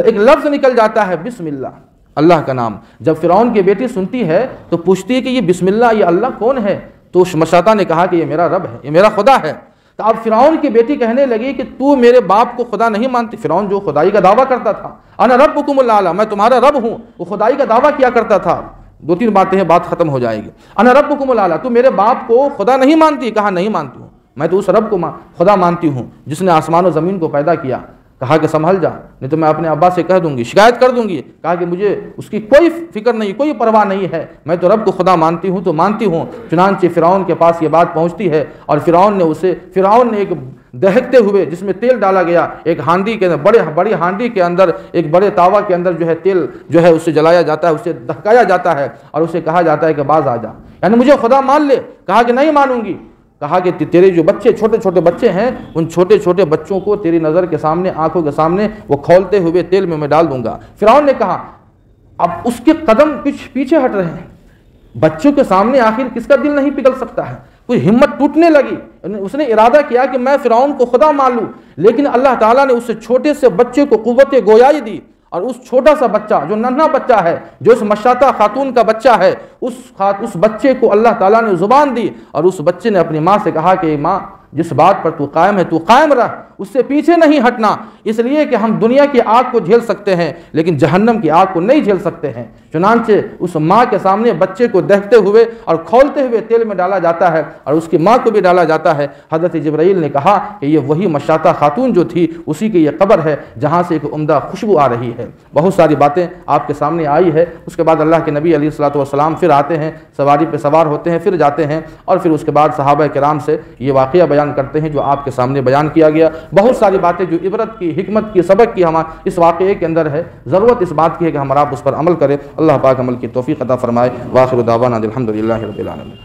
ایک لفظ نکل جاتا ہے، بسم اللہ، اللہ کا نام۔ جب فرعون کی بیٹی سنتی ہے تو پوچھتی ہے کہ یہ بسم اللہ، یہ اللہ کون ہے؟ تو اس مشاطہ نے کہا کہ یہ میرا رب ہے، یہ میرا خدا ہے۔ تو اب فرعون کی بیٹی کہنے لگی کہ تو میرے باپ کو خدا نہیں مانتی؟ فرعون جو خدائی کا دعویٰ کرتا تھا، انا ربکم الاعلی، میں تمہارا رب ہوں، وہ خدائی کا دعویٰ کیا کرتا تھا۔ 2-3 باتیں ہیں، بات ختم ہو جائے گی۔ انا ربکم الاعلی، تو میرے باپ کو خدا نہیں مانتی؟ کہا نہیں مانتی ہوں، میں تو اس رب کو خدا مانتی ہوں جس نے آسمان و زمین کو پیدا کیا۔ کہا کہ سنبھل جا، نہیں تو میں اپنے ابا سے کہہ دوں گی، شکایت کر دوں گی۔ کہا کہ مجھے اس کی کوئی فکر نہیں، کوئی پرواہ نہیں ہے، میں تو رب کو خدا مانتی ہوں تو مانتی ہوں۔ چنانچہ فرعون کے پاس یہ بات پہنچتی ہے، اور فرعون نے ایک دہکتے ہوئے جس میں تیل ڈالا گیا، ایک ہانڈی کے اندر، بڑی ہانڈی کے اندر، ایک بڑے تاوا کے اندر جو ہے تیل جو ہے اسے جلایا جاتا ہے، اسے دہکایا جاتا ہے، اور اسے کہا جاتا ہے کہ باز آ جا، یعنی مجھے خدا مان لے۔ کہا کہ نہیں مانوں گی۔ کہا کہ تیرے جو بچے چھوٹے بچے ہیں ان چھوٹے بچوں کو تیری نظر کے سامنے، آنکھوں کے سامنے وہ کھولتے ہوئے تیل میں ڈال دوں گا۔ فرعون نے کہا، اب اس کے قدم پیچھے ہٹ رہے ہیں، بچوں کے سامنے آخر کس کا دل نہیں پگھل سکتا ہے؟ کوئی ہمت ٹوٹنے لگی، اس نے ارادہ کیا کہ میں فرعون کو خدا مان لوں، لیکن اللہ تعالیٰ نے اس چھوٹے سے بچے کو قوت گویائی دی، اور اس چھوٹا سا بچہ جو ننھا بچہ ہے، جو اس مشاطہ خاتون کا بچہ ہے، اس بچے کو اللہ تعالیٰ نے زبان دی، اور اس بچے نے اپنی ماں سے کہا کہ ماں جس بات پر تو قائم ہے تو قائم رہ، اس سے پیچھے نہیں ہٹنا، اس لیے کہ ہم دنیا کی آگ کو جھیل سکتے ہیں لیکن جہنم کی آگ کو نہیں جھیل سکتے ہیں۔ چنانچہ اس ماں کے سامنے بچے کو دہتے ہوئے اور کھولتے ہوئے تیل میں ڈالا جاتا ہے، اور اس کی ماں کو بھی ڈالا جاتا ہے۔ حضرت جبرائیل نے کہا کہ یہ وہی مشاطہ خاتون جو تھی اسی کی یہ قبر ہے جہاں سے ایک عمدہ خوشبو آ رہی ہے۔ بہت ساری باتیں آپ کے سامنے آئی ہے۔ اس کے بعد اللہ کے نبی علیہ السلام پھر آتے ہیں، سواری پہ سوار ہوتے ہیں، پھر جاتے ہیں، اور پھر اس کے بعد صحابہ کرام سے یہ واقعہ بیان کرتے ہیں جو آپ کے سامنے بیان کیا گیا۔ بہت ساری باتیں جو عبرت کی، حکمت کی، سبق کی اس واقعے کے اندر ہے، ضرورت اس بات کی ہے کہ ہم آپ اس پر عمل کریں۔ اللہ پاک عمل کی توفیق عطا فرمائے۔ وآخر دعوانا الحمد للہ رب العالمین۔